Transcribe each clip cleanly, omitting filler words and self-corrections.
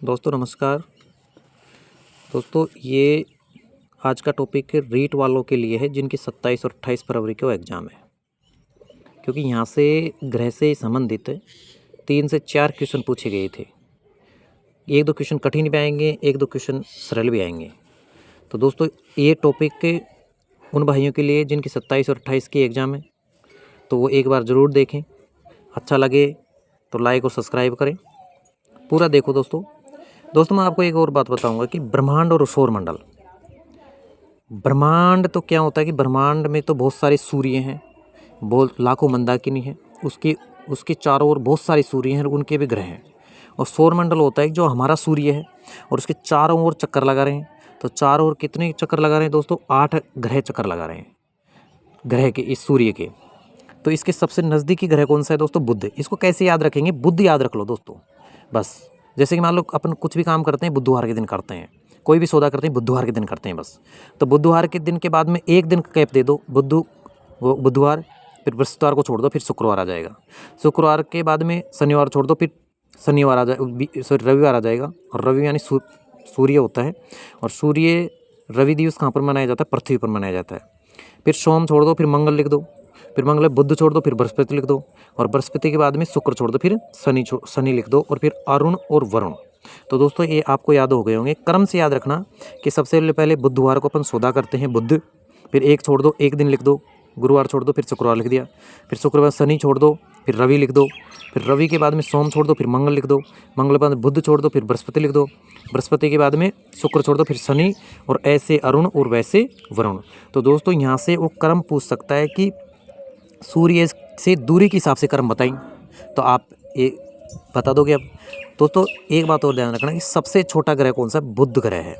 दोस्तों नमस्कार। दोस्तों ये आज का टॉपिक रीट वालों के लिए है जिनकी 27 और 28 फरवरी को एग्ज़ाम है, क्योंकि यहाँ से ग्रह से संबंधित 3 से 4 क्वेश्चन पूछे गए थे। एक दो क्वेश्चन कठिन भी आएंगे, एक दो क्वेश्चन सरल भी आएंगे। तो दोस्तों ये टॉपिक उन भाइयों के लिए जिनकी 27 और 28 की एग्ज़ाम है, तो वो एक बार ज़रूर देखें। अच्छा लगे तो लाइक और सब्सक्राइब करें, पूरा देखो दोस्तों। मैं आपको एक और बात बताऊंगा कि ब्रह्मांड और सौरमंडल। ब्रह्मांड तो क्या होता है कि ब्रह्मांड में तो बहुत सारे सूर्य हैं, बहुत लाखों मंदाकिनी हैं, उसके चारों ओर बहुत सारे सूर्य हैं और उनके भी ग्रह हैं। और सौरमंडल होता है जो हमारा सूर्य है और उसके चारों ओर चक्कर लगा रहे हैं। तो चारों ओर कितने चक्कर लगा रहे हैं दोस्तों? 8 ग्रह चक्कर लगा रहे हैं ग्रह के, इस सूर्य के। तो इसके सबसे नज़दीकी ग्रह कौन सा है दोस्तों? बुध। इसको कैसे याद रखेंगे? बुध याद रख लो दोस्तों बस। जैसे कि मान लो अपन कुछ भी काम करते हैं बुधवार के दिन करते हैं, कोई भी सौदा करते हैं बुधवार के दिन करते हैं बस। तो बुधवार के दिन के बाद में एक दिन गैप दे दो, बुधवार, फिर बृहस्पतिवार को छोड़ दो, फिर शुक्रवार आ जाएगा। शुक्रवार के बाद में शनिवार छोड़ दो, फिर शनिवार आ जाए, सॉरी रविवार आ जाएगा। और रवि यानी सूर्य होता है, और सूर्य रवि दिवस कहाँ पर मनाया जाता है? पृथ्वी पर मनाया जाता है। फिर सोम छोड़ दो, फिर मंगल लिख दो, फिर मंगल बुध छोड़ दो, फिर बृहस्पति लिख दो, और बृहस्पति के बाद में शुक्र छोड़ दो, फिर शनि लिख दो, और फिर अरुण और वरुण। तो दोस्तों ये आपको याद हो गए होंगे। क्रम से याद रखना कि सबसे पहले बुधवार को अपन सौदा करते हैं बुध, फिर एक छोड़ दो, एक दिन लिख दो, गुरुवार छोड़ दो, फिर शुक्रवार लिख दिया, फिर शुक्रवार शनि छोड़ दो, फिर रवि लिख दो, फिर रवि के बाद में सोम छोड़ दो, फिर मंगल लिख दो, मंगल के बाद बुध छोड़ दो, फिर बृहस्पति लिख दो, बृहस्पति के बाद में शुक्र छोड़ दो, फिर शनि, और ऐसे अरुण और वैसे वरुण। तो दोस्तों यहाँ से वो क्रम पूछ सकता है कि सूर्य से दूरी के हिसाब से क्रम बताएं, तो आप ये बता दोगे अब। तो एक बात और ध्यान रखना कि सबसे छोटा ग्रह कौन सा? बुध ग्रह है।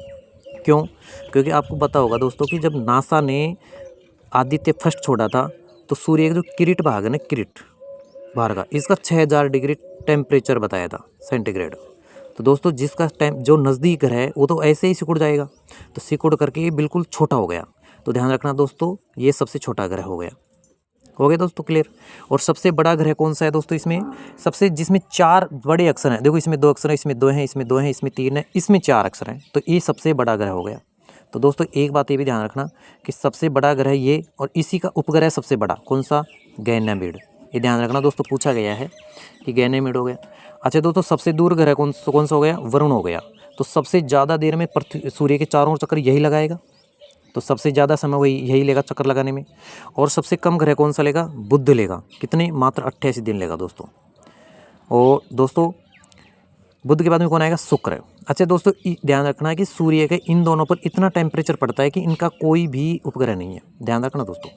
क्यों? क्योंकि आपको पता होगा दोस्तों कि जब नासा ने आदित्य फर्स्ट छोड़ा था तो सूर्य का जो किरीट भाग है ना, किरीट भाग का, इसका 6000 डिग्री टेम्परेचर बताया था सेंटीग्रेड। तो दोस्तों जिसका जो नज़दीक ग्रह है वो तो ऐसे ही सिकुड़ जाएगा, तो सिकुड़ करके ये बिल्कुल छोटा हो गया। तो ध्यान रखना दोस्तों, ये सबसे छोटा ग्रह हो गया दोस्तों, क्लियर। और सबसे बड़ा ग्रह कौन सा है दोस्तों? इसमें जिसमें 4 बड़े अक्षर हैं। देखो इसमें 2 अक्षर हैं, इसमें 2 हैं, इसमें 2 हैं, इसमें 3 हैं, इसमें 4 अक्षर हैं। तो ये सबसे बड़ा ग्रह हो गया। तो दोस्तों एक बात ये भी ध्यान रखना कि सबसे बड़ा ग्रह ये, और इसी का उपग्रह सबसे बड़ा कौन सा? गैनीमेड। ये ध्यान रखना दोस्तों, पूछा गया है कि गैनीमेड हो गया। अच्छा दोस्तों सबसे दूर ग्रह कौन सा हो गया? वरुण हो गया। तो सबसे ज़्यादा देर में पृथ्वी सूर्य के चारों ओर चक्कर यही लगाएगा, तो सबसे ज़्यादा समय वही यही लेगा चक्कर लगाने में। और सबसे कम ग्रह कौन सा लेगा? बुध लेगा। कितने? मात्र 88 दिन लेगा दोस्तों। और दोस्तों बुध के बाद में कौन आएगा? शुक्र। अच्छा दोस्तों ध्यान रखना है कि सूर्य के इन दोनों पर इतना टेम्परेचर पड़ता है कि इनका कोई भी उपग्रह नहीं है। ध्यान रखना दोस्तों।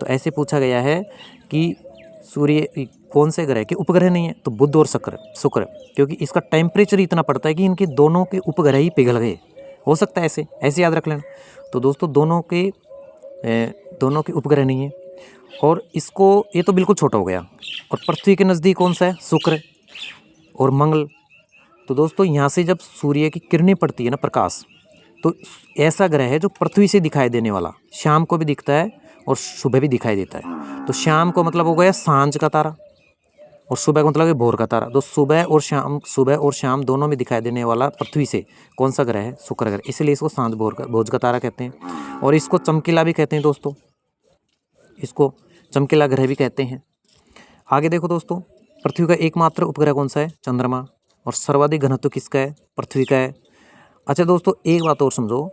तो ऐसे पूछा गया है कि सूर्य कौन से ग्रह के उपग्रह नहीं है? तो बुध और शुक्र, क्योंकि इसका टेम्परेचर इतना पड़ता है कि इनके दोनों के उपग्रह ही पिघल गए। हो सकता है ऐसे याद रख लेना। तो दोस्तों दोनों के उपग्रह नहीं है, और इसको ये तो बिल्कुल छोटा हो गया। और पृथ्वी के नज़दीक कौन सा है? शुक्र और मंगल। तो दोस्तों यहाँ से जब सूर्य की किरणें पड़ती है ना, प्रकाश, तो ऐसा ग्रह है जो पृथ्वी से दिखाई देने वाला, शाम को भी दिखता है और सुबह भी दिखाई देता है। तो शाम को मतलब हो गया सांझ का तारा, और सुबह का मतलब है भोर का तारा। तो सुबह और शाम दोनों में दिखाई देने वाला पृथ्वी से कौन सा ग्रह है? शुक्र ग्रह। इसलिए इसको सांझ भोज का तारा कहते हैं, और इसको चमकीला भी कहते हैं दोस्तों, इसको चमकीला ग्रह भी कहते हैं। आगे देखो दोस्तों, पृथ्वी का एकमात्र उपग्रह कौन सा है? चंद्रमा। और सर्वाधिक घनत्व किसका है? पृथ्वी का है। अच्छा दोस्तों एक बात और समझो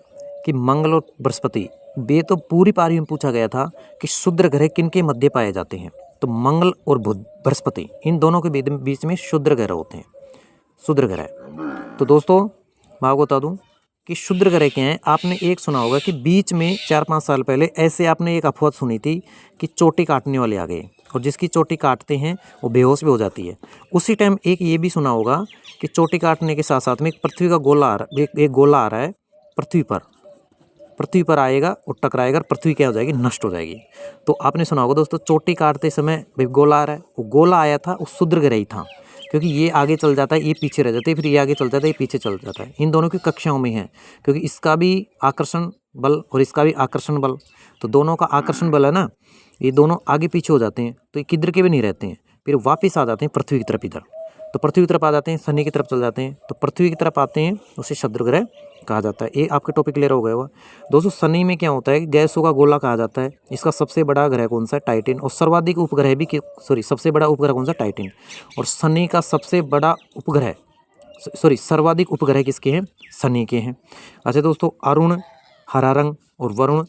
कि मंगल और बृहस्पति, ये तो पूरी पारी में पूछा गया था कि क्षुद्र ग्रह किन के मध्य पाए जाते हैं? तो मंगल और बुध, बृहस्पति, इन दोनों के बीच में क्षुद्र ग्रह होते हैं, क्षुद्र ग्रह। तो दोस्तों मैं आपको बता दूं कि क्षुद्र ग्रह क्या हैं। आपने एक सुना होगा कि बीच में 4-5 साल पहले ऐसे आपने एक अफवाह सुनी थी कि चोटी काटने वाले आ गए, और जिसकी चोटी काटते हैं वो बेहोश भी हो जाती है। उसी टाइम एक ये भी सुना होगा कि चोटी काटने के साथ साथ में एक पृथ्वी का गोला एक गोला आ रहा है पृथ्वी पर आएगा और टकराएगा, पृथ्वी क्या हो जाएगी? नष्ट हो जाएगी। तो आपने सुना होगा दोस्तों चोटी काटते समय गोला आ रहा है, वो गोला आया था वो क्षुद्र ग्रह ही था, क्योंकि ये आगे चल जाता है, ये पीछे रह जाता है, फिर ये आगे चल जाता है, ये पीछे चल जाता है। इन दोनों की कक्षाओं में है, क्योंकि इसका भी आकर्षण बल और इसका भी आकर्षण बल, तो दोनों का आकर्षण बल है ना, ये दोनों आगे पीछे हो जाते हैं, तो ये किधर के भी नहीं रहते हैं, फिर वापस आ जाते हैं पृथ्वी की तरफ इधर। तो पृथ्वी की तरफ आ जाते हैं, शनि की तरफ चल जाते हैं, तो पृथ्वी की तरफ आते हैं, उसे क्षुद्र ग्रह कहा जाता है। ये आपके टॉपिक क्लियर हो गया होगा दोस्तों। शनि में क्या होता है, गैसों का गोला कहा जाता है। इसका सबसे बड़ा ग्रह कौन सा है, टाइटन। और सर्वाधिक उपग्रह भी सबसे बड़ा उपग्रह कौन सा, टाइटन। और शनि का सबसे बड़ा उपग्रह सर्वाधिक उपग्रह किसके हैं, शनि के हैं। अच्छा दोस्तों, अरुण, हरा रंग और वरुण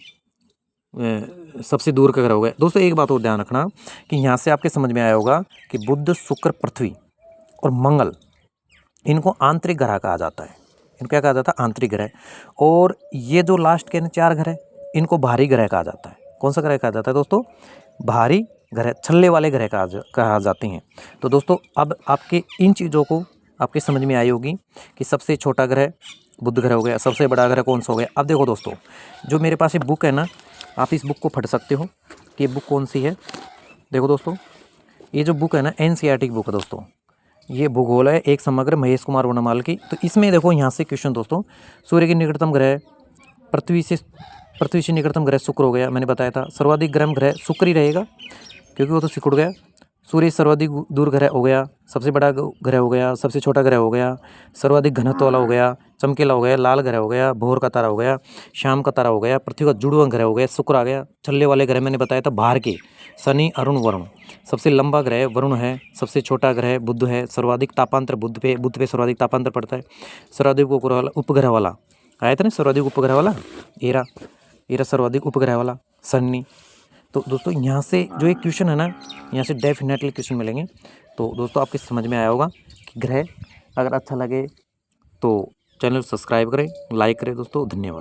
सबसे दूर का ग्रह हो गया। दोस्तों एक बात और ध्यान रखना कि यहाँ से आपके समझ में आया होगा कि बुध, शुक्र, पृथ्वी और मंगल, इनको आंतरिक ग्रह कहा जाता है। इनको क्या कहा जाता है, आंतरिक ग्रह। और ये जो लास्ट के 4 ग्रह, इनको बाहरी ग्रह कहा जाता है। कौन सा ग्रह कहा जाता है दोस्तों, बाहरी ग्रह, छल्ले वाले ग्रह कहा जाते हैं। तो दोस्तों अब आपके इन चीज़ों को आपके समझ में आई होगी कि सबसे छोटा ग्रह बुध ग्रह हो गया, सबसे बड़ा ग्रह कौन सा हो गया। अब देखो दोस्तों, जो मेरे पास ये बुक है ना, आप इस बुक को पढ़ सकते हो कि ये बुक कौन सी है। देखो दोस्तों, ये जो बुक है ना, NCERT की बुक है दोस्तों। ये भूगोल है एक समग्र, महेश कुमार वनमाल की। तो इसमें देखो यहाँ से क्वेश्चन दोस्तों, सूर्य के निकटतम ग्रह, पृथ्वी से निकटतम ग्रह शुक्र हो गया, मैंने बताया था। सर्वाधिक गर्म ग्रह शुक्र ही रहेगा क्योंकि वो तो सिकुड़ गया। सूर्य सर्वाधिक दूर ग्रह हो गया, सबसे बड़ा ग्रह हो गया, सबसे छोटा ग्रह हो गया, सर्वाधिक घनत्व वाला हो गया, चमकीला हो गया, लाल ग्रह हो गया, भोर का तारा हो गया, शाम का तारा हो गया, पृथ्वी का जुड़वा ग्रह हो गया, शुक्र आ गया। छल्ले वाले ग्रह मैंने बताया था बाहर के, शनि, अरुण, वरुण। सबसे लंबा ग्रह वरुण है, सबसे छोटा ग्रह बुध है, सर्वाधिक तापांतर बुध पे सर्वाधिक तापांतर पड़ता है। सर्वाधिक उपग्रह वाला आया था ना, सर्वाधिक उपग्रह वाला एरा सर्वाधिक उपग्रह वाला शनि। तो दोस्तों यहाँ से जो एक क्वेश्चन है ना, यहाँ से डेफिनेटली क्वेश्चन मिलेंगे। तो दोस्तों आपके समझ में आया होगा कि ग्रह। अगर अच्छा लगे तो चैनल सब्सक्राइब करें, लाइक करें दोस्तों। धन्यवाद।